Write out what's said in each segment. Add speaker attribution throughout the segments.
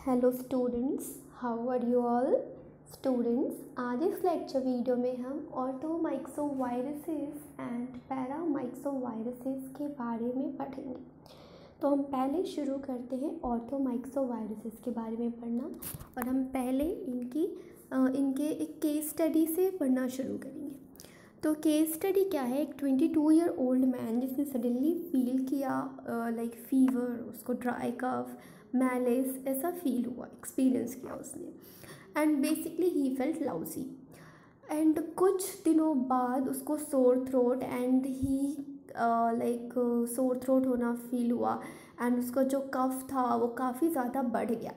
Speaker 1: Hello students, how are you all. Students, आज इस lecture video में हम ऑर्थोमाइक्सोवायरसेस एंड पैरामाइक्सोवायरसेस के बारे में पढ़ेंगे। तो हम पहले शुरू करते हैं ऑर्थोमाइक्सोवायरसेस के बारे में पढ़ना, और हम पहले इनके एक केस स्टडी से पढ़ना शुरू करेंगे। तो केस स्टडी क्या है? एक 22 ईयर ओल्ड मैन जिसने सडनली फील किया लाइक फीवर, उसको ड्राई कफ, मैलेस ऐसा फील हुआ, एक्सपीरियंस किया उसने, and basically he felt lousy. And कुछ दिनों बाद उसको सोर throat and he sore throat होना फील हुआ, एंड उसका जो कफ था वो काफ़ी ज़्यादा बढ़ गया,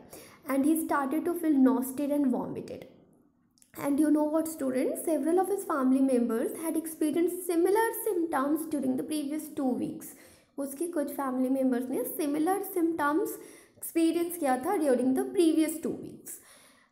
Speaker 1: and he started to feel nauseated and vomited. And you know what, students, several of his family members had experienced similar symptoms during the previous 2 weeks. उसके कुछ फैमिली मेम्बर्स ने सिमिलर सिम्टम्स एक्सपीरियंस किया था during the previous 2 weeks.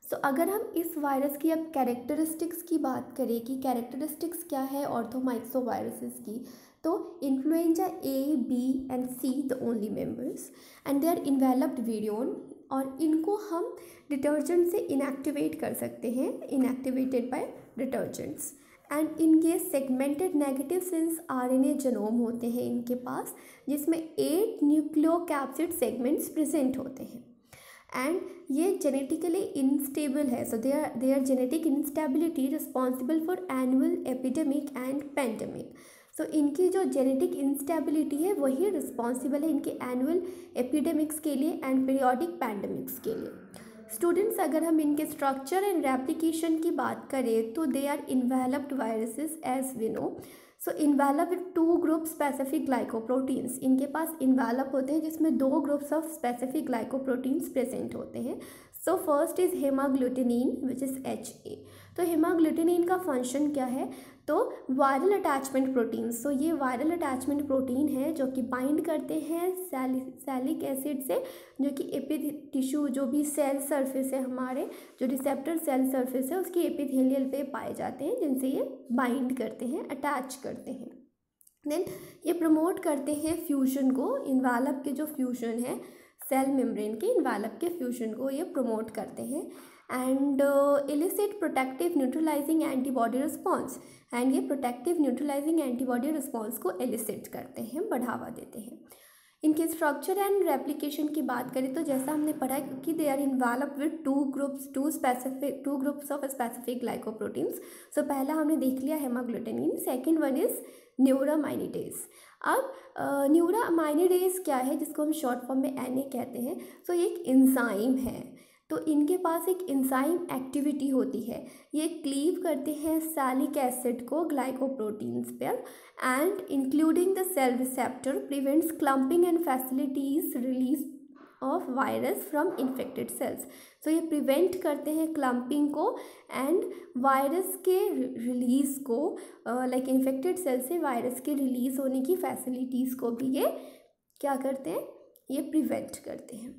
Speaker 1: सो अगर हम इस virus की अब कैरेक्टरिस्टिक्स की बात करें कि कैरेक्टरिस्टिक्स क्या है ऑर्थोमाइक्सोवायरसेस की, तो influenza A, B and C the only members, and they are enveloped virion, और इनको हम डिटर्जेंट से इनएक्टिवेट कर सकते हैं, इनएक्टिवेटेड बाय डिटर्जेंट्स. एंड इनके segmented negative sense RNA genome होते हैं इनके पास, जिसमें 8 न्यूक्लियोकैप्सिड सेगमेंट्स प्रेजेंट होते हैं. एंड ये जेनेटिकली इनस्टेबल है, so they are genetic instability responsible for annual epidemic and pandemic. So इनकी जो जेनेटिक इंस्टेबिलिटी है वही रिस्पॉन्सिबल है इनके एनुअल एपिडेमिक्स के लिए एंड पीरियोडिक पैंडमिक्स के लिए. स्टूडेंट्स, अगर हम इनके स्ट्रक्चर एंड रेप्लिकेशन की बात करें तो they are enveloped viruses as we know. So envelop with 2 group specific glycoproteins. इनके पास इन्वेलप होते हैं जिसमें 2 groups of specific glycoproteins present होते हैं. So first is haemagglutinin which is HA. तो हेमाग्लूटिनिन का फंक्शन क्या है? तो वायरल अटैचमेंट प्रोटीन. सो ये वायरल अटैचमेंट प्रोटीन है जो कि बाइंड करते हैं सैलिक एसिड से, जो कि टिश्यू जो भी सेल सरफेस है, हमारे जो रिसेप्टर सेल सरफेस है उसकी एपिथेलियल पे पाए जाते हैं, जिनसे ये बाइंड करते हैं, अटैच करते हैं. देन ये प्रमोट करते हैं फ्यूजन को, इन्वेलप के जो फ्यूजन है सेल मेम्ब्रेन के, इन्वेलप के फ्यूजन को ये प्रमोट करते हैं. And illicit protective neutralising antibody response. And ये प्रोटेक्टिव न्यूट्रलाइजिंग एंटीबॉडी रिस्पॉन्स को एलिसिट करते हैं, बढ़ावा देते हैं. इनके स्ट्रक्चर एंड रेप्लिकेशन की बात करें तो जैसा हमने पढ़ा कि they are envelop with 2 groups of specific glycoproteins. So पहला हमने देख लिया haemagglutinin, second one is neuraminidase. अब न्यूरामाइनिडेज क्या है, जिसको हम शॉर्ट फॉर्म में NA कहते हैं. सो ये एक इंजाइम है, तो इनके पास एक इंजाइम एक्टिविटी होती है. ये क्लीव करते हैं सैलिक एसिड को ग्लाइकोप्रोटीन्स पर, and including the cell receptor prevents clumping and facilities release of virus from infected cells. So ये प्रिवेंट करते हैं क्लम्पिंग को एंड वायरस के रिलीज़ को, लाइक इन्फेक्टेड सेल से वायरस के रिलीज़ होने की फैसिलिटीज़ को भी ये क्या करते हैं, ये प्रिवेंट करते हैं.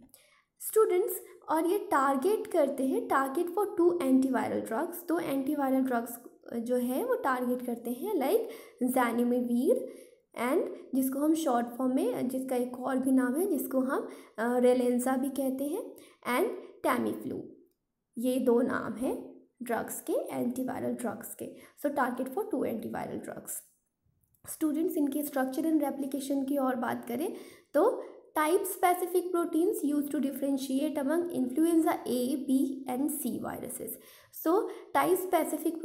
Speaker 1: स्टूडेंट्स, और ये टारगेट करते हैं, target for 2 antiviral drugs. 2 antiviral drugs जो है वो टारगेट करते हैं, लाइक ज़ैनिमेविर, एंड जिसको हम शॉर्ट फॉर्म में, जिसका एक और भी नाम है जिसको हम रेलेंसा भी कहते हैं, एंड टैमीफ्लू. ये 2 नाम हैं ड्रग्स के, एंटीवायरल ड्रग्स के. So target for 2 antiviral drugs. Students, इनके स्ट्रक्चर एंड रेप्लिकेशन की और बात करें तो type specific proteins use to differentiate among influenza A, B and C viruses. So type specific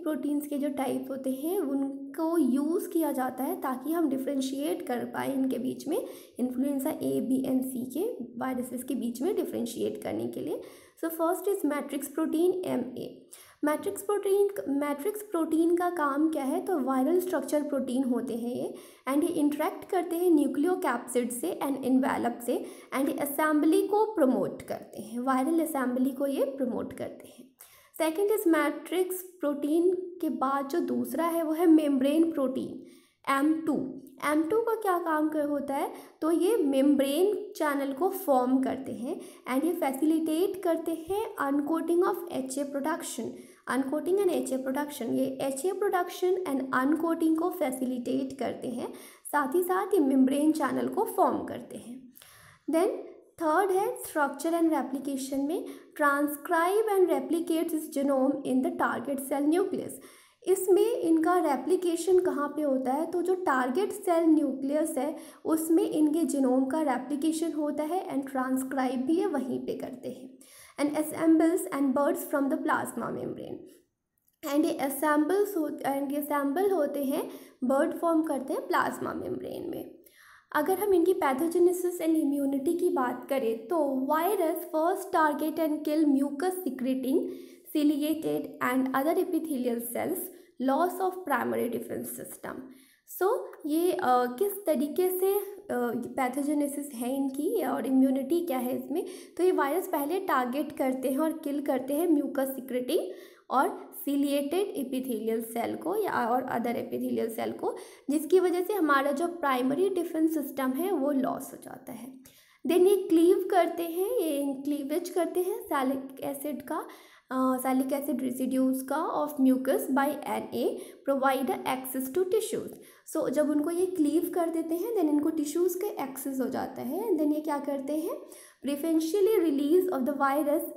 Speaker 1: proteins के जो टाइप होते हैं उनको यूज़ किया जाता है ताकि हम डिफ्रेंशिएट कर पाए इनके बीच में, influenza A, B and C के वायरसेस के बीच में डिफ्रेंशिएट करने के लिए. सो first is matrix protein MA. Matrix protein का काम क्या है? तो वायरल स्ट्रक्चर प्रोटीन होते हैं ये, एंड ये इंटरेक्ट करते हैं न्यूक्लियोकैप्सिड से एंड इन्वेलप से, एंड असेंबली को प्रमोट करते हैं, वायरल असेंबली को ये प्रमोट करते हैं. सेकंड इज मैट्रिक्स प्रोटीन के बाद जो दूसरा है वो है मेम्ब्रेन प्रोटीन M2. M2 का क्या काम होता है? तो ये मेम्ब्रेन चैनल को फॉर्म करते हैं, एंड ये फैसिलिटेट करते हैं uncoating of HA production. Uncoating and HA production, ये HA प्रोडक्शन एंड अनकोटिंग को फैसिलिटेट करते हैं, साथ ही साथ ये मेम्ब्रेन चैनल को फॉर्म करते हैं. देन थर्ड है स्ट्रक्चर एंड रेप्लिकेशन में transcribe and replicates its genome in the target cell nucleus. इसमें इनका रेप्लिकेशन कहाँ पे होता है, तो जो टारगेट सेल न्यूक्लियस है उसमें इनके जीनोम का रेप्लिकेशन होता है एंड ट्रांसक्राइब भी ये वहीं पे करते हैं। And assembles and birds from the plasma membrane, and ये असेंबल होते हैं, बर्ड फॉर्म करते हैं प्लाज्मा मेम्ब्रेन में। अगर हम इनकी पैथोजेनेसिस एंड इम्यूनिटी की बात करें तो virus first target and kill mucus secreting ciliated and other epithelial cells, loss of primary defense system। सो ये किस तरीके से पैथोजेनेसिस है इनकी और इम्यूनिटी क्या है इसमें, तो ये वायरस पहले टारगेट करते हैं और किल करते हैं म्यूकस सिक्रेटिंग और सिलिएटेड एपिथेलियल सेल को या और अदर एपिथेलियल सेल को, जिसकी वजह से हमारा जो प्राइमरी डिफेंस सिस्टम है वो लॉस हो जाता है। देन ये क्लीव करते हैं, ये क्लीवेज करते हैं सैलिक एसिड रेसिड्यूज का of mucus by Na provide access to tissues. So जब उनको ये क्लीव कर देते हैं देन इनको टिश्यूज़ के एक्सेस हो जाता है। देन ये क्या करते हैं, preferentially release of the virus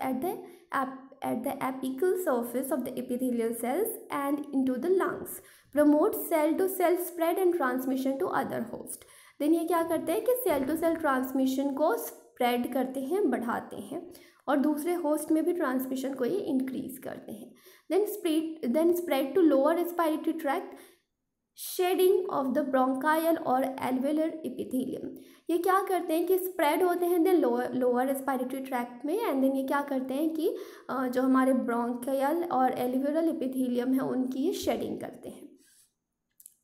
Speaker 1: at the apical surface of the epithelial cells and into the lungs, promote cell to cell spread and transmission to other host। Then ये क्या करते हैं कि सेल टू सेल ट्रांसमिशन को spread करते हैं, बढ़ाते हैं और दूसरे होस्ट में भी ट्रांसमिशन को ये इंक्रीज करते हैं। Then spread to lower respiratory tract, shedding of the bronchial और एल्वेलर एपिथेलियम। ये क्या करते हैं कि स्प्रेड होते हैं देन लोअर रेस्पिरेटरी ट्रैक्ट में, एंड देन ये क्या करते हैं कि जो हमारे ब्रोंकायल और एल्वेलर एपिथेलियम है उनकी ये शेडिंग करते हैं।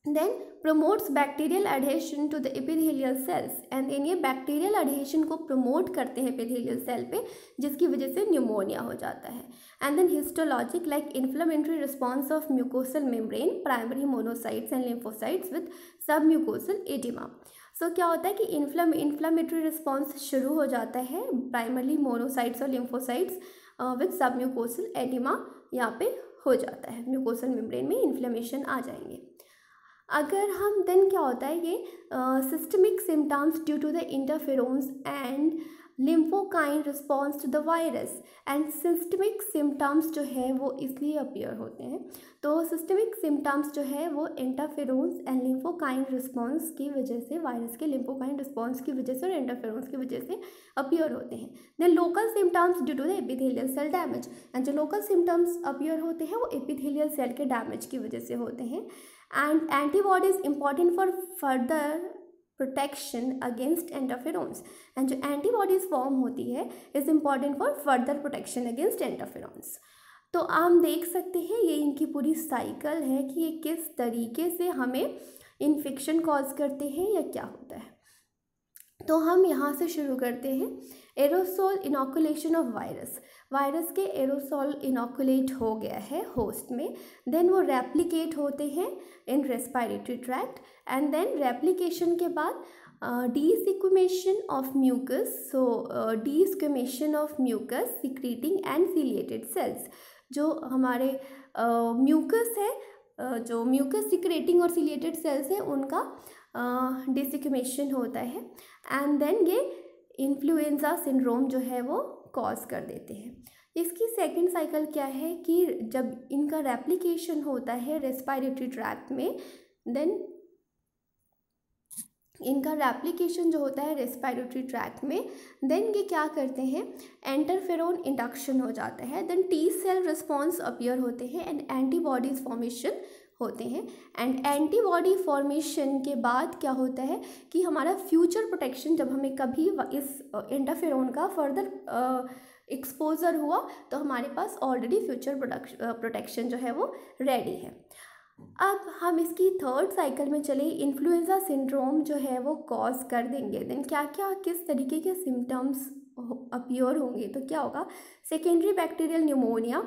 Speaker 1: Then promotes bacterial adhesion to the epithelial cells, and then ये बैक्टीरियल एडहेशन को प्रमोट करते हैं एपिथेलियल सेल पे, जिसकी वजह से न्यूमोनिया हो जाता है। And then histologic like inflammatory response of mucosal membrane, primary monocytes and lymphocytes with सब म्यूकोसल एडिमा। सो क्या होता है कि इन्फ्लेमेटरी रिस्पॉन्स शुरू हो जाता है प्राइमरली मोनोसाइट्स और लिम्फोसाइट्स विद सब म्यूकोसल एडिमा यहाँ पे हो जाता है, म्यूकोसल मेम्ब्रेन में इन्फ्लेमेशन आ जाएंगे। अगर हम देन क्या होता है ये systemic symptoms due to the interferons and lymphokine response to the virus, and systemic symptoms जो है वो इसलिए अपीयर होते हैं। तो सिस्टमिक सिम्टम्स जो है वो इंटरफेरोन्स एंड लिम्फोकाइन रिस्पॉन्स की वजह से, वायरस के लिम्फोकाइन रिस्पॉन्स की वजह से और इंटरफेरोन्स की वजह से अपीयर होते हैं। Then local symptoms due to the epithelial cell damage, and जो लोकल सिम्टम्स अपीयर होते हैं वो एपिथेलियल सेल के डैमेज की वजह से होते हैं। And antibodies important for further protection against interferons, and जो एंटीबॉडीज फॉर्म होती है is important for further protection against interferons. तो हम देख सकते हैं ये इनकी पूरी साइकिल है कि ये किस तरीके से हमें इन्फेक्शन कॉज करते हैं या क्या होता है। तो हम यहाँ से शुरू करते हैं। एरोसोल इनोकुलेशन ऑफ वायरस के एरोसोल इनोकुलेट हो गया है होस्ट में, देन वो रेप्लिकेट होते हैं in respiratory tract, and then replication के बाद desquamation of mucus, so desquamation of mucus secreting and ciliated cells. जो हमारे म्यूकस है, जो म्यूकस सिक्रेटिंग और सिलिएटेड सेल्स हैं उनका डिस्क्वेमेशन होता है, एंड देन ये इन्फ्लुएंजा सिंड्रोम जो है वो कॉज कर देते हैं। इसकी सेकंड साइकिल क्या है कि जब इनका रेप्लिकेशन होता है रेस्पिरेटरी ट्रैक्ट में, देन इनका रेप्लिकेशन जो होता है रेस्पिरेटरी ट्रैक्ट में, देन ये क्या करते हैं, इंटरफेरोन इंडक्शन हो जाता है, then T cell response appear होते हैं एंड एंटीबॉडीज फॉर्मेशन होते हैं। एंड एंटीबॉडी फॉर्मेशन के बाद क्या होता है कि हमारा फ्यूचर प्रोटेक्शन, जब हमें कभी इस इंटरफेरोन का फर्दर एक्सपोजर हुआ तो हमारे पास ऑलरेडी फ्यूचर प्रोटेक्शन जो है वो रेडी है। अब हम इसकी थर्ड साइकिल में चले। इन्फ्लुएंजा सिंड्रोम जो है वो कॉज कर देंगे, देन क्या क्या किस तरीके के सिम्टम्स अपीयर होंगे, तो क्या होगा, सेकेंडरी बैक्टीरियल न्यूमोनिया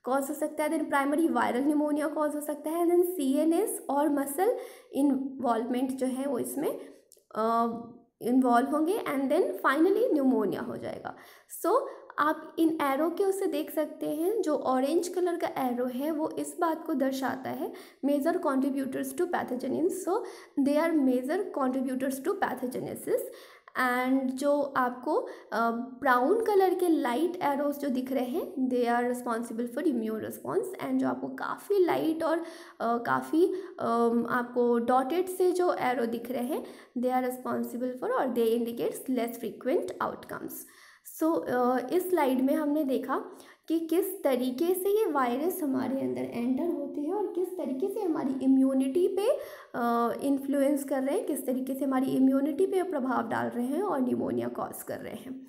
Speaker 1: कॉज हो सकता है, then primary viral pneumonia cause हो सकता है, देन CNS और मसल इन्वॉल्वमेंट जो है वो इसमें इन्वॉल्व होंगे, एंड देन फाइनली न्यूमोनिया हो जाएगा। सो आप इन एरो के उससे देख सकते हैं, जो ऑरेंज कलर का एरो है वो इस बात को दर्शाता है major contributors to pathogenesis, so they are major contributors to pathogenesis, and जो आपको ब्राउन कलर के लाइट एरोज जो दिख रहे हैं they are responsible for immune response, and जो आपको काफ़ी लाइट और काफ़ी आपको डॉटेड से जो एरो दिख रहे हैं दे आर रिस्पॉन्सिबल फॉर और दे इंडिकेट्स लेस फ्रीक्वेंट आउटकम्स। सो इस स्लाइड में हमने देखा कि किस तरीके से ये वायरस हमारे अंदर एंटर होते हैं और किस तरीके से हमारी इम्यूनिटी पे इन्फ्लुएंस कर रहे हैं, किस तरीके से हमारी इम्यूनिटी पे प्रभाव डाल रहे हैं और निमोनिया कॉज कर रहे हैं।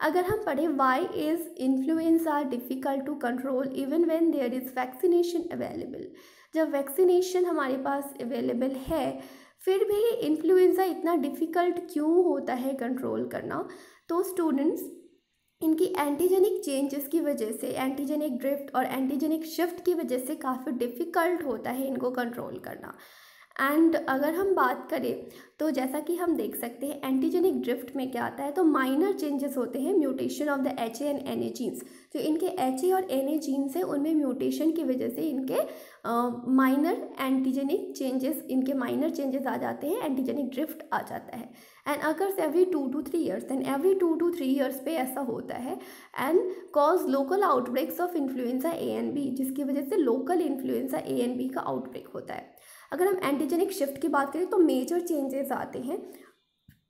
Speaker 1: अगर हम पढ़ें why is influenza difficult to control even when there is vaccination available, जब वैक्सीनेशन हमारे पास अवेलेबल है फिर भी इन्फ्लुएंजा इतना डिफ़िकल्ट क्यों होता है कंट्रोल करना। तो स्टूडेंट्स इनकी एंटीजेनिक चेंजेस की वजह से, एंटीजेनिक ड्रिफ्ट और एंटीजेनिक शिफ्ट की वजह से काफ़ी डिफ़िकल्ट होता है इनको कंट्रोल करना। एंड अगर हम बात करें तो जैसा कि हम देख सकते हैं एंटीजेनिक ड्रिफ्ट में क्या आता है, तो माइनर चेंजेस होते हैं, mutation of the H A and N A genes, जो इनके एच ए और एन ए जीन्स हैं उनमें म्यूटेशन की वजह से इनके माइनर एंटीजेनिक चेंजेस, इनके माइनर चेंजेस आ जाते हैं, एंटीजेनिक ड्रिफ्ट आ जाता है। एंड अगर every 2 to 3 years, and every 2 to 3 years पे ऐसा होता है and cause local outbreaks of influenza A and B, जिसकी वजह से local influenza A and B का आउटब्रेक होता है। अगर हम एंटीजेनिक शिफ्ट की बात करें तो मेजर चेंजेस आते हैं।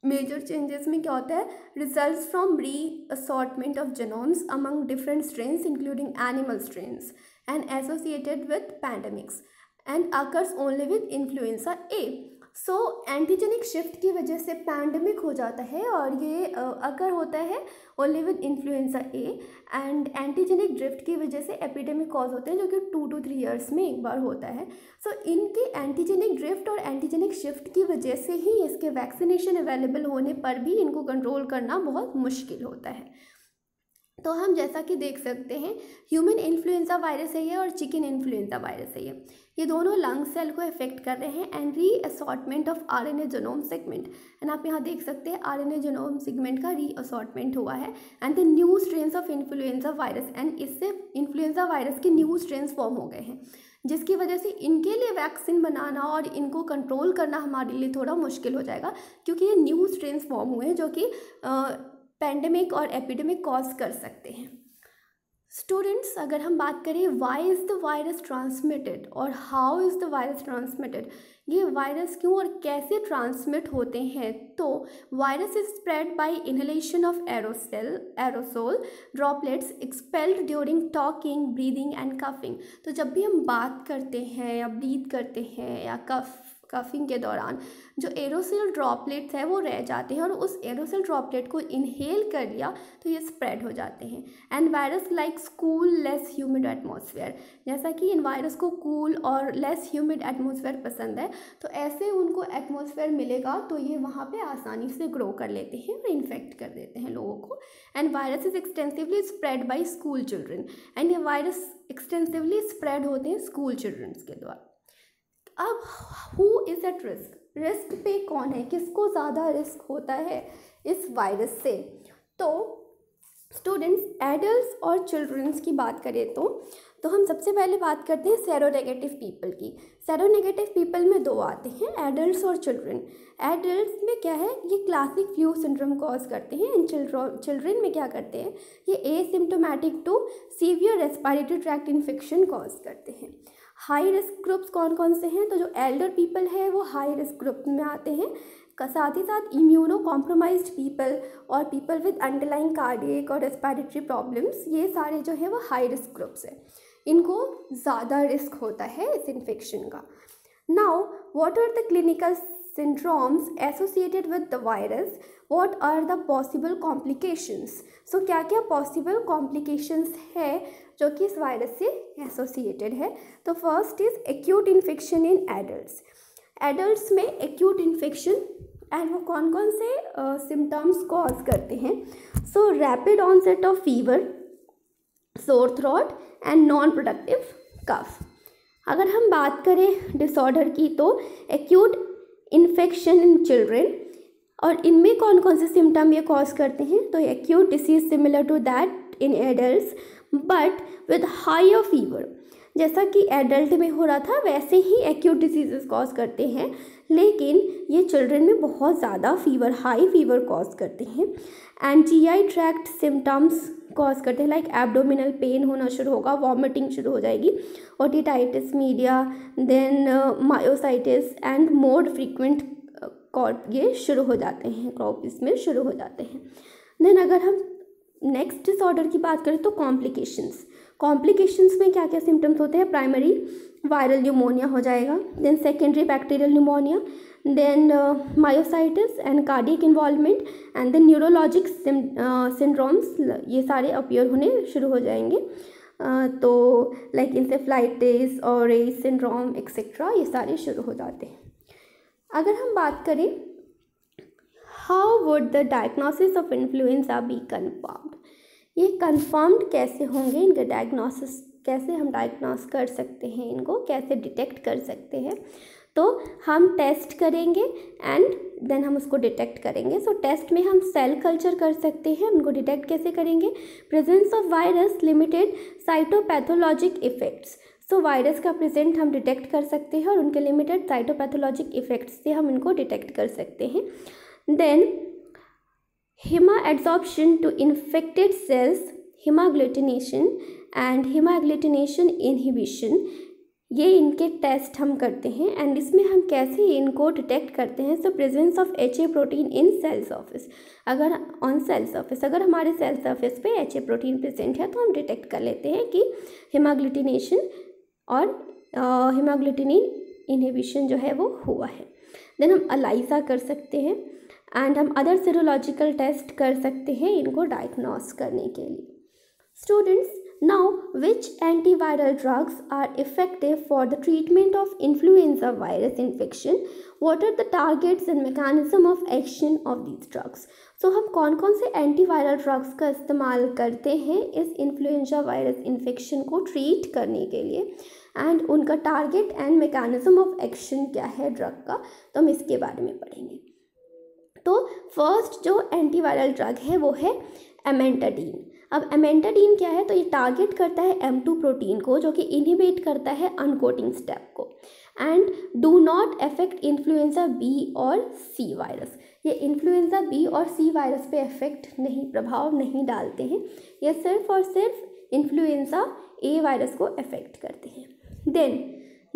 Speaker 1: मेजर चेंजेस में क्या होता है, results from reassortment of genomes among different strains including animal strains and associated with pandemics and occurs only with influenza A. So antigenic shift की वजह से पैंडेमिक हो जाता है और ये अगर होता है only with influenza A, and antigenic drift की वजह से एपिडेमिक कॉज होते हैं जो कि 2 to 3 ईयर्स में एक बार होता है। सो इनके एंटीजेनिक ड्रिफ्ट और एंटीजेनिक शिफ्ट की वजह से ही इसके वैक्सीनेशन अवेलेबल होने पर भी इनको कंट्रोल करना बहुत मुश्किल होता है। तो हम जैसा कि देख सकते हैं ह्यूमन इन्फ्लुएंजा वायरस है ये और चिकन इन्फ्लुएंजा वायरस है ये दोनों लंग सेल को इफेक्ट कर रहे हैं and reassortment of RNA genome segment, and आप यहाँ देख सकते हैं आरएनए जेनोम सेगमेंट का री-असॉर्टमेंट हुआ है and the new strains of influenza virus, and इससे इन्फ्लुएंजा वायरस के न्यू स्ट्रेन्स फॉर्म हो गए हैं जिसकी वजह से इनके लिए वैक्सीन बनाना और इनको कंट्रोल करना हमारे लिए थोड़ा मुश्किल हो जाएगा क्योंकि ये न्यू स्ट्रेन्स फॉर्म हुए हैं जो कि पैंडेमिक और एपिडेमिक कॉज कर सकते हैं। स्टूडेंट्स अगर हम बात करें why is the virus transmitted और how is the virus transmitted, ये वायरस क्यों और कैसे ट्रांसमिट होते हैं, तो virus is spread by inhalation of aerosol droplets expelled during talking, breathing and coughing. तो जब भी हम बात करते हैं या ब्रीथ करते हैं या कफिंग के दौरान जो एरोसोल ड्रॉपलेट्स है वो रह जाते हैं और उस एरोसोल ड्रॉपलेट को इनहेल कर लिया तो ये स्प्रेड हो जाते हैं। And virus likes cool less humid atmosphere, जैसा कि इन वायरस को कूल और लेस ह्यूमिड एटमॉस्फेयर पसंद है तो ऐसे उनको एटमॉस्फेयर मिलेगा तो ये वहाँ पे आसानी से ग्रो कर लेते हैं और इन्फेक्ट कर देते हैं लोगों को। And virus is extensively spread by school children, and ये वायरस एक्सटेंसिवली स्प्रेड होते हैं स्कूल चिल्ड्रंस के द्वारा। अब who is at risk, risk पे कौन है, किसको ज़्यादा रिस्क होता है इस वायरस से, तो स्टूडेंट्स एडल्ट्स और चिल्ड्रंस की बात करें तो हम सबसे पहले बात करते हैं सेरोनेगेटिव पीपल की। सेरोनेगेटिव पीपल में दो आते हैं, एडल्ट्स और चिल्ड्रन। एडल्ट्स में क्या है, ये क्लासिक फ्लू सिंड्रोम कॉज करते हैं, एंड चिल्ड्रन में क्या करते हैं, ये asymptomatic to severe respiratory tract infection cause करते हैं। हाई रिस्क ग्रुप्स कौन कौन से हैं, तो जो एल्डर पीपल है वो हाई रिस्क ग्रुप में आते हैं, साथ ही साथ इम्यूनो कॉम्प्रोमाइज्ड पीपल और पीपल विद अंडरलाइंग कार्डियक और रेस्पिरेटरी प्रॉब्लम्स, ये सारे जो है वो हाई रिस्क ग्रुप्स हैं, इनको ज़्यादा रिस्क होता है इस इन्फेक्शन का। Now what are the clinical syndromes associated with the virus, what are the possible complications, so क्या क्या possible complications है जो कि इस वायरस से एसोसिएटेड है। तो first is acute infection in adults, adults में एक्यूट इन्फेक्शन एंड वो कौन कौन से सिम्टम्स कॉज करते हैं, so rapid onset of fever, sore throat and non productive cough. अगर हम बात करें डिसऑर्डर की तो एक्यूट इन्फेक्शन इन चिल्ड्रेन, और इनमें कौन कौन से सिम्टम ये कॉज करते हैं, तो acute disease similar to that in adults but with higher fever, जैसा कि एडल्ट में हो रहा था वैसे ही एक्यूट डिसीजेस कॉज करते हैं, लेकिन ये चिल्ड्रन में बहुत ज़्यादा फीवर, हाई फीवर कॉज करते हैं। And GI tract symptoms cause करते हैं, लाइक एब्डोमिनल पेन होना शुरू होगा, वॉमिटिंग शुरू हो जाएगी, otitis media, then myositis and more frequent croup ये शुरू हो जाते हैं, क्रॉप इसमें शुरू हो जाते हैं। देन अगर हम नेक्स्ट डिसऑर्डर की बात करें तो कॉम्प्लिकेशंस में क्या क्या सिम्टम्स होते हैं? प्राइमरी वायरल न्यूमोनिया हो जाएगा, then secondary bacterial pneumonia, then myositis and cardiac involvement and then neurologic syndromes, ये सारे अपीयर होने शुरू हो जाएंगे। तो लाइक इंसेफ्लाइटिस और रेस सिंड्रोम एक्सेट्रा ये सारे शुरू हो जाते हैं। अगर हम बात करें how would the diagnosis of influenza be confirmed, ये कन्फर्म्ड कैसे होंगे, इनका डायग्नोसिस कैसे हम डायग्नोस कर सकते हैं, इनको कैसे डिटेक्ट कर सकते हैं? तो हम टेस्ट करेंगे एंड देन हम उसको डिटेक्ट करेंगे। सो टेस्ट में हम सेल कल्चर कर सकते हैं, उनको डिटेक्ट कैसे करेंगे? Presence of virus limited cytopathologic effects, so virus का प्रेजेंट हम डिटेक्ट कर सकते हैं और उनके लिमिटेड साइटोपैथोलॉजिक इफेक्ट्स से हम इनको डिटेक्ट कर सकते हैं। Then hemadsorption to infected cells, hemagglutination and hemagglutination inhibition, ये इनके टेस्ट हम करते हैं। एंड इसमें हम कैसे इनको डिटेक्ट करते हैं? So presence of HA protein in cell surface, अगर ऑन सेल सर्फेस, अगर हमारे सेल सर्फेस पे HA प्रोटीन प्रेजेंट है तो हम डिटेक्ट कर लेते हैं कि हेमाग्लूटिनेशन और हेमाग्लूटिनिन इनहिबिशन जो है वो हुआ है। देन हम अलाइजा कर सकते हैं एंड हम अदर सीरोलॉजिकल टेस्ट कर सकते हैं इनको डायग्नोस करने के लिए। Students, now which antiviral drugs are effective for the treatment of influenza virus infection? What are the targets and mechanism of action of these drugs? So हम कौन कौन से एंटीवायरल ड्रग्स का इस्तेमाल करते हैं इस इन्फ्लुएंजा वायरस इन्फेक्शन को ट्रीट करने के लिए, एंड उनका target and mechanism of action क्या है ड्रग का, तो हम इसके बारे में पढ़ेंगे। तो फर्स्ट जो एंटीवायरल ड्रग है वो है एमेंटाडीन। अब एमेंटाडीन क्या है? तो ये टारगेट करता है M2 प्रोटीन को, जो कि इनहिबिट करता है अनकोटिंग स्टेप को, and do not affect influenza B और C वायरस। ये इन्फ्लुएंजा B और C वायरस पे अफेक्ट नहीं, प्रभाव नहीं डालते हैं, ये सिर्फ और सिर्फ इन्फ्लुएंजा A वायरस को अफेक्ट करते हैं। देन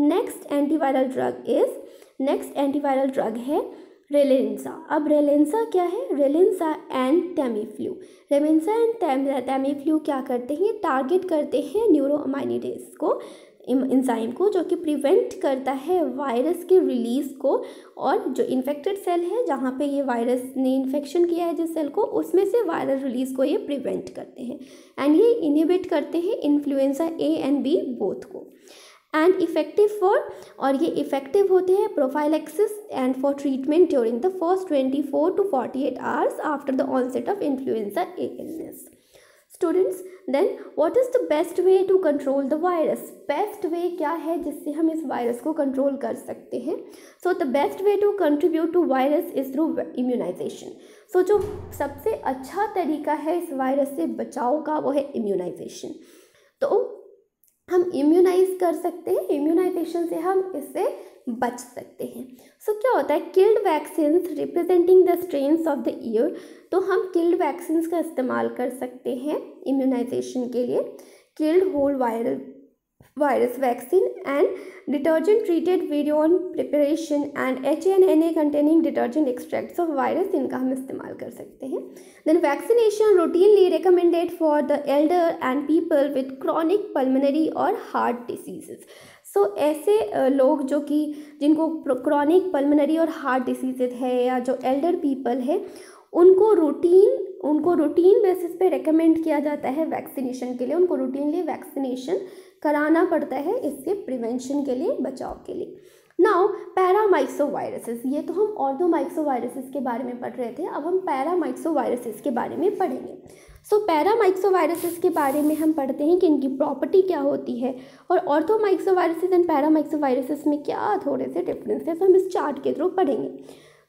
Speaker 1: नेक्स्ट एंटीवायरल ड्रग है रेलेंसा। अब रेलेंसा क्या है? रेलेंसा एंड टेमीफ्लू। रेलेंसा एंड टेमीफ्लू क्या करते हैं? टारगेट करते हैं न्यूरोअमाइनिडेज को, इंजाइम को, जो कि प्रिवेंट करता है वायरस के रिलीज को, और जो इन्फेक्टेड सेल है जहाँ पे ये वायरस ने इन्फेक्शन किया है जिस सेल को, उसमें से वायरल रिलीज को ये प्रिवेंट करते हैं, एंड ये इनहिबिट करते हैं influenza A and B both को। एंड इफेक्टिव फॉर, और ये इफेक्टिव होते हैं prophylaxis and for treatment during the first 24 to 48 hours after the onset of influenza A illness. Students, then what is the best way to control the virus? Best way क्या है जिससे हम इस virus को control कर सकते हैं? So the best way to contribute to virus is through immunization. सो जो सबसे अच्छा तरीका है इस वायरस से बचाव का वो है इम्यूनाइजेशन। तो हम इम्यूनाइज कर सकते हैं, इम्यूनाइजेशन से हम इससे बच सकते हैं। सो क्या होता है? Killed vaccine representing the strains of the year, तो हम किल्ड वैक्सीन का इस्तेमाल कर सकते हैं इम्यूनाइजेशन के लिए। Killed whole virus vaccine and detergent treated virion preparation and HANNA containing detergent extracts of virus, इनका हम इस्तेमाल कर सकते हैं। Then vaccination routinely recommended for the elder and people with chronic pulmonary और हार्ट डिसीजेस। सो ऐसे लोग जो कि जिनको क्रॉनिक पल्मोनरी और हार्ट डिसीजेज है, या जो एल्डर पीपल है, उनको रूटीन बेसिस पे रेकमेंड किया जाता है वैक्सीनेशन के लिए। उनको रूटीनली वैक्सीनेशन कराना पड़ता है इससे प्रिवेंशन के लिए, बचाव के लिए। नाउ पैरामाइक्सोवायरसेस, ये तो हम ऑर्थोमाइक्सोवायरसेस के बारे में पढ़ रहे थे, अब हम पैरामाइक्सोवायरसेस के बारे में पढ़ेंगे। सो पैरामाइक्सोवायरसेस के बारे में हम पढ़ते हैं कि इनकी प्रॉपर्टी क्या होती है, और ऑर्थोमाइक्सोवायरसेस एंड पैरामाइक्सोवायरसेस में क्या थोड़े से डिफरेंसेस हम इस चार्ट के थ्रू पढ़ेंगे।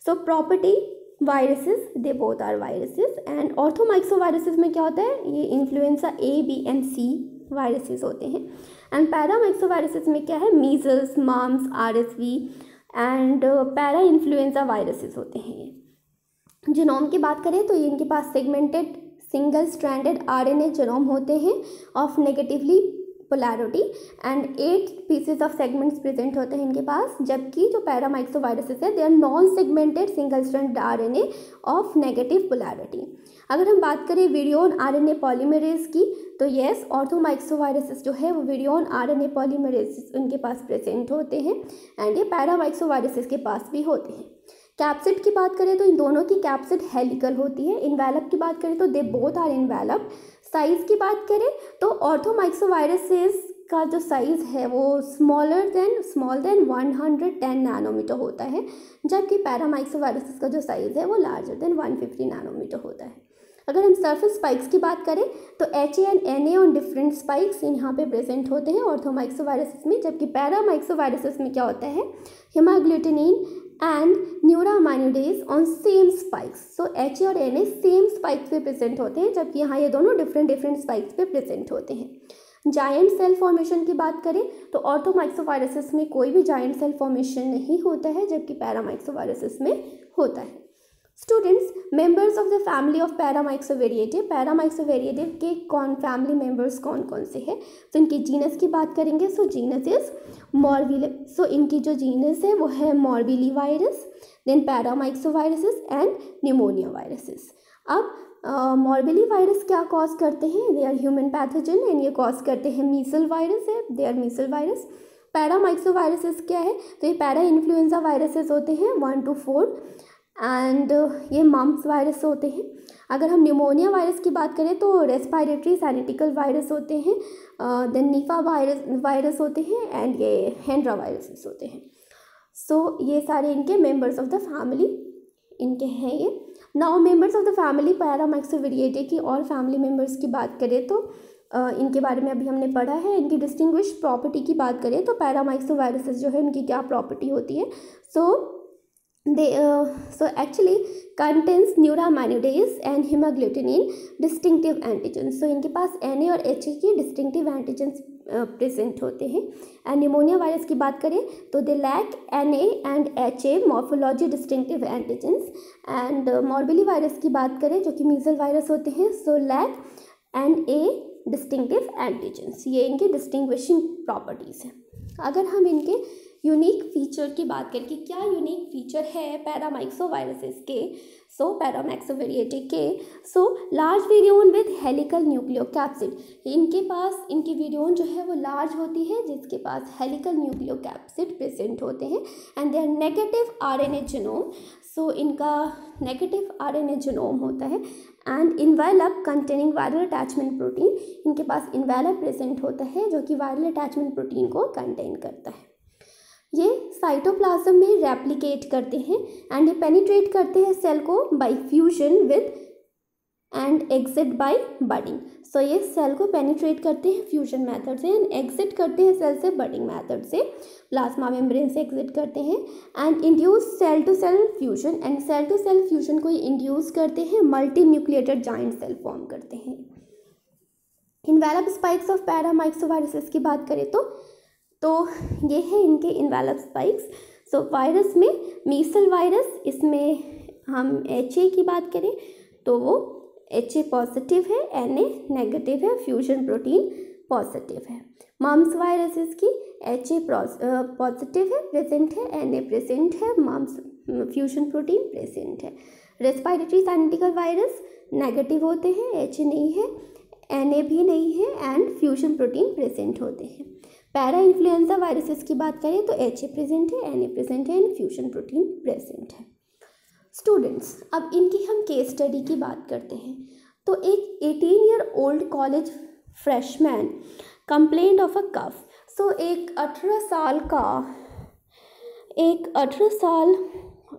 Speaker 1: So property, viruses, they both are viruses, and orthomyxoviruses में क्या होता है? ये influenza A, B and C viruses होते हैं। एंड पैरामाइक्सोवायरसेस में क्या है, measles, mumps, RSV and parainfluenza viruses होते हैं। जीनोम की बात करें तो इनके पास segmented single stranded RNA genome होते हैं of negatively polarity and 8 pieces of segments present होते हैं इनके पास, जबकि जो पैरामाइक्सोवायरसेस है they are non segmented single stranded RNA of negative polarity. अगर हम बात करें विरियन RNA पॉलीमरेज की तो येस, ऑर्थोमाइक्सोवायरसेस जो है वो विरियन RNA पॉलीमरेज उनके पास प्रेजेंट होते हैं एंड ये पैरामाइक्सोवायरसेस के पास भी होते हैं। कैप्सिड की बात करें तो इन दोनों की कैप्सिड हेलिकल होती है। इन्वेलप की बात करें तो they both are envelope. Size की बात करें तो ऑर्थोमाइक्सोवायरसेस का जो साइज़ है वो स्मॉल देन 110 नैनोमीटर होता है, जबकि पैरामाइक्सोवायरसेस का जो साइज़ है वो लार्जर देन 150 नैनोमीटर होता है। अगर हम सरफेस स्पाइक्स की बात करें तो HA and NA on different spikes यहाँ पे प्रेजेंट होते हैं ऑर्थोमाइक्सोवायरसेस में, जबकि पैरामाइक्सोवायरसेस में क्या होता है, hemagglutinin and neuraminidase on same spikes. So HA और NA सेम स्पाइक्स पे प्रेजेंट होते हैं, जबकि यहाँ ये दोनों डिफरेंट स्पाइक्स पे प्रेजेंट होते हैं। जायंट सेल फॉर्मेशन की बात करें तो ऑर्थोमाइक्सोवायरसेस में कोई भी जायंट सेल फॉर्मेशन नहीं होता है, जबकि पैरामाइक्सोवायरसेस में होता है। Students, members of the family of paramyxoviridae के फैमिली मेंबर्स कौन कौन से हैं, तो इनकी जीनस की बात करेंगे। So genus is morbilli, so इनकी जो जीनस है वो है morbilli virus, then paramyxoviruses and pneumonia viruses. अब मॉर्बिली वायरस क्या कॉज करते हैं, they are human pathogen and ये कॉज करते हैं मीसल वायरस है, दे आर मीसल वायरस। पैरामाइक्सोवायरसेस क्या है, तो ये पैरा इन्फ्लुएंजा वायरसेस होते हैं 1 to 4 एंड ये मम्प्स वायरस होते हैं। अगर हम न्यूमोनिया वायरस की बात करें तो रेस्पिरेटरी सैनिटिकल वायरस होते हैं, देन निफा वायरस होते हैं एंड ये हेंड्रा वायरसेस होते हैं। सो ये सारे इनके मेंबर्स ऑफ द फैमिली इनके हैं ये। Now members of the family paramyxoviridae की और फैमिली मेंबर्स की बात करें तो इनके बारे में अभी हमने पढ़ा है। इनकी डिस्टिंग्विश प्रॉपर्टी की बात करें तो पैरामाइक्सोवायरसेस जो है इनकी क्या प्रॉपर्टी होती है, so actually contains neuraminidase and hemagglutinin distinctive antigens। so इनके पास NA और HA की distinctive antigens प्रेजेंट होते हैं। एंड निमोनिया वायरस की बात करें तो they lack NA and HA morphology distinctive antigens. And morbilli virus की बात करें जो कि मीजल वायरस होते हैं, so lack NA distinctive antigens. ये इनकी डिस्टिंग्विशिंग प्रॉपर्टीज़ हैं। अगर हम इनके यूनिक फीचर की बात करें कि क्या यूनिक फीचर है पैरामाइक्सोवायरसेस के, सो पैरामाइक्सोवेरिएटिव के, so large virion with helical nucleocapsid. इनके पास इनकी विरियन जो है वो लार्ज होती है जिसके पास हेलिकल न्यूक्लियोकैप्सिड प्रेजेंट होते हैं and they are negative RNA genome. So इनका नेगेटिव RNA जीनोम होता है and envelope containing viral attachment protein. इनके पास इन्वेलप प्रेजेंट होता है जो कि वायरल अटैचमेंट प्रोटीन को कंटेन करता है। ये साइटोप्लाज्म में रेप्लिकेट करते हैं एंड ये पेनिट्रेट करते हैं सेल को by fusion with and exit by budding. So ये सेल को पेनिट्रेट करते हैं फ्यूजन मेथड से एंड एग्जिट करते हैं सेल से बडिंग मेथड से, प्लाज्मा मेम्ब्रेन से एग्जिट करते हैं and induce cell to cell fusion. And cell to cell fusion को इंड्यूस करते हैं, multinucleated giant cell form करते हैं। इन्वेलप स्पाइक्स ऑफ पैरामाइक्सोवायरसेस की बात करें तो ये है इनके इन्वेलप स्पाइक्स। सो वायरस में मीसल वायरस, इसमें हम HA की बात करें तो वो HA पॉजिटिव है, NA नेगेटिव है, फ्यूजन प्रोटीन पॉजिटिव है। मम्प्स वायरसेस की HA पॉजिटिव है, प्रेजेंट है, NA प्रेजेंट है, मम्प्स फ्यूजन प्रोटीन प्रेजेंट है। रेस्पिरेटरी सैनिटिकल वायरस नेगेटिव होते हैं, HA नहीं है, NA भी नहीं है एंड फ्यूजन प्रोटीन प्रेजेंट होते हैं। पैरा इन्फ्लुएंजा वायरसेस की बात करें तो HA प्रेजेंट है, NA प्रेजेंट है एंड फ्यूजन प्रोटीन प्रेजेंट है। स्टूडेंट्स, अब इनकी हम केस स्टडी की बात करते हैं। तो एक 18-year-old college freshman complaint of a cough. So एक 18 साल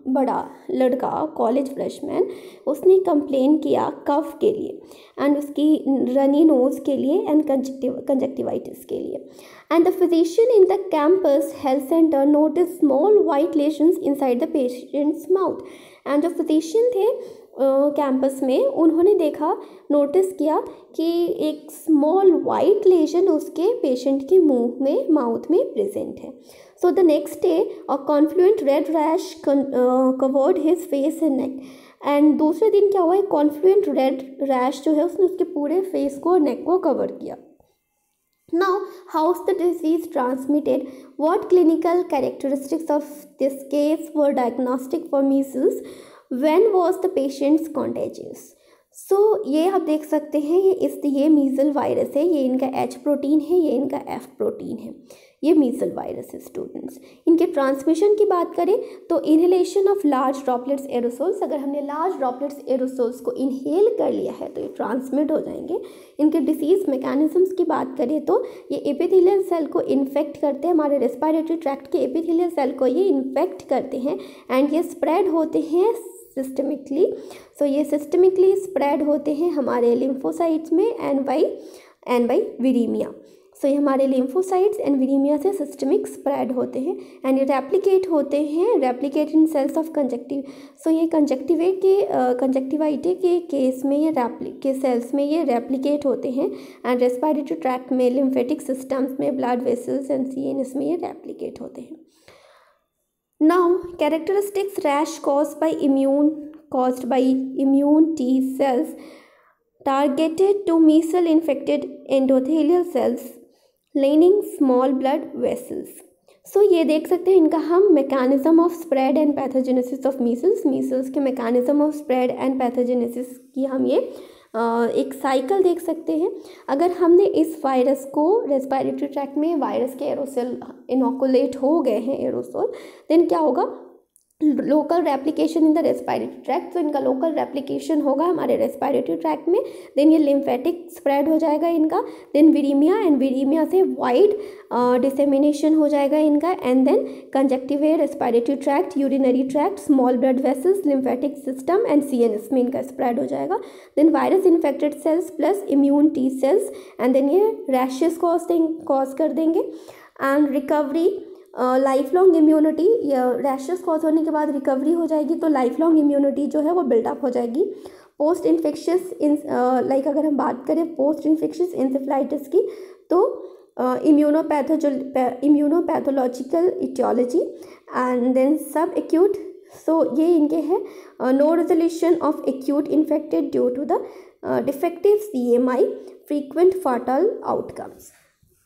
Speaker 1: बड़ा लड़का कॉलेज फ्रेशमैन, उसने कंप्लेन किया कफ के लिए एंड उसकी रनी नोज़ के लिए एंड कंजक्टिवाइटिस के लिए। And the physician in the campus health centre notice small white lesions inside the patients mouth. And जो फिजिशियन थे कैंपस में उन्होंने देखा, नोटिस किया कि एक स्मॉल वाइट लेजन उसके पेशेंट के मुंह में, माउथ में प्रेजेंट है. So the next day a confluent red rash covered his face and neck. And दूसरे दिन क्या हुआ, एक कॉन्फ्लुएंट रेड रैश जो है उसने उसके पूरे फेस को और नेक को कवर किया. Now, how is the disease transmitted? What clinical characteristics of this case were diagnostic for measles? When was the patient contagious? So, ये आप देख सकते हैं, ये मीजल वायरस है, ये इनका H प्रोटीन है, ये इनका F प्रोटीन है. ये मीजल वायरस है स्टूडेंट्स. इनके ट्रांसमिशन की बात करें तो inhalation of large droplets aerosols, अगर हमने लार्ज ड्रॉपलेट्स एरोसोल्स को इनहेल कर लिया है तो ये ट्रांसमिट हो जाएंगे. इनके डिसीज़ मैकेनिज्म्स की बात करें तो ये एपिथेलियल सेल को इन्फेक्ट करते हैं, हमारे रेस्पिरेटरी ट्रैक्ट के एपिथेलियल सेल को ये इन्फेक्ट करते हैं एंड ये स्प्रेड होते हैं सिस्टमिकली. सो ये सिस्टमिकली स्प्रेड होते हैं हमारे लिम्फोसाइट्स में एंड बाई विरीमिया. सो ये हमारे लिम्फोसाइट्स एंड विरीमिया से सिस्टमिक स्प्रेड होते हैं एंड ये रेप्लिकेट होते हैं, replicate in cells of conjunctiva. So ये कंजक्टिवाइटे के केस में ये सेल्स में ये रेप्लिकेट होते हैं एंड रेस्पिरेटरी ट्रैक्ट में, लिम्फेटिक सिस्टम्स में, ब्लड वेसल्स एंड सीएनएस में ये रेप्लिकेट होते हैं. Now, characteristics rash caused by immune T cells targeted to measles infected endothelial cells lining small blood vessels. So ये देख सकते हैं इनका हम mechanism of spread and pathogenesis of measles के mechanism of spread and pathogenesis की हम ये एक साइकिल देख सकते हैं. अगर हमने इस वायरस को रेस्पिरेटरी ट्रैक्ट में वायरस के एरोसोल इनोकुलेट हो गए हैं एरोसोल, देन क्या होगा, local replication in the respiratory tract. तो इनका लोकल रेप्लिकेशन होगा हमारे रेस्पिरेटरी ट्रैक्ट में, देन ये लिम्फेटिक स्प्रेड हो जाएगा इनका, देन विरीमिया एंड विरीमिया से वाइड डिसेमिनेशन हो जाएगा इनका, and then conjunctiva, respiratory tract, urinary tract, small blood vessels, lymphatic system and CNS में इनका स्प्रेड हो जाएगा. Then virus infected cells plus immune T cells and then ये रैशेस कॉज कर देंगे and recovery, life long immunity. या rashes cause होने के बाद रिकवरी हो जाएगी तो लाइफ लॉन्ग इम्यूनिटी जो है वो बिल्डअप हो जाएगी. पोस्ट इन्फेक्शियस लाइक अगर हम बात करें पोस्ट इन्फेक्शियस इंसेफ्लाइटिस की तो immunopathological aetiology and then sub acute. So ये इनके हैं no resolution of acute infected due to the defective CMI, frequent fatal outcomes.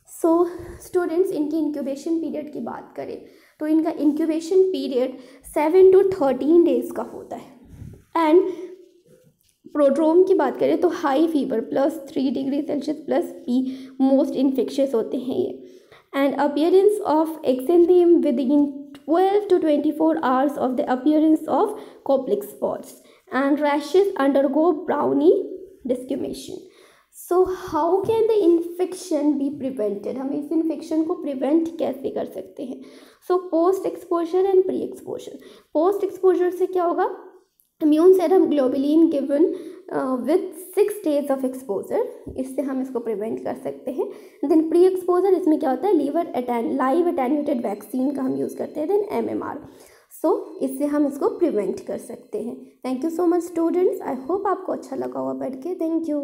Speaker 1: So students, इनकी इंक्यूबेशन पीरियड की बात करें तो इनका इंक्यूबेशन पीरियड 7 to 13 डेज़ का होता है. एंड प्रोड्रोम की बात करें तो high fever +3 degree celsius +P most infectious होते हैं ये. And appearance of exanthem within 12 to 24 hours of the appearance of Koplik spots and rashes undergo brownie desquamation. So how can the infection be prevented? हम इस infection को prevent कैसे कर सकते हैं? So post exposure and pre exposure. Post exposure से क्या होगा, immune serum globulin given with 6 days of exposure, इससे हम इसको प्रिवेंट कर सकते हैं. देन प्री एक्सपोजर, इसमें क्या होता है, लाइव एटेन्यूएटेड वैक्सीन का हम यूज़ करते हैं, देन MMR. सो इससे हम इसको प्रिवेंट कर सकते हैं. Thank you so much students. I hope आपको अच्छा लगा होगा पढ़ के. Thank you.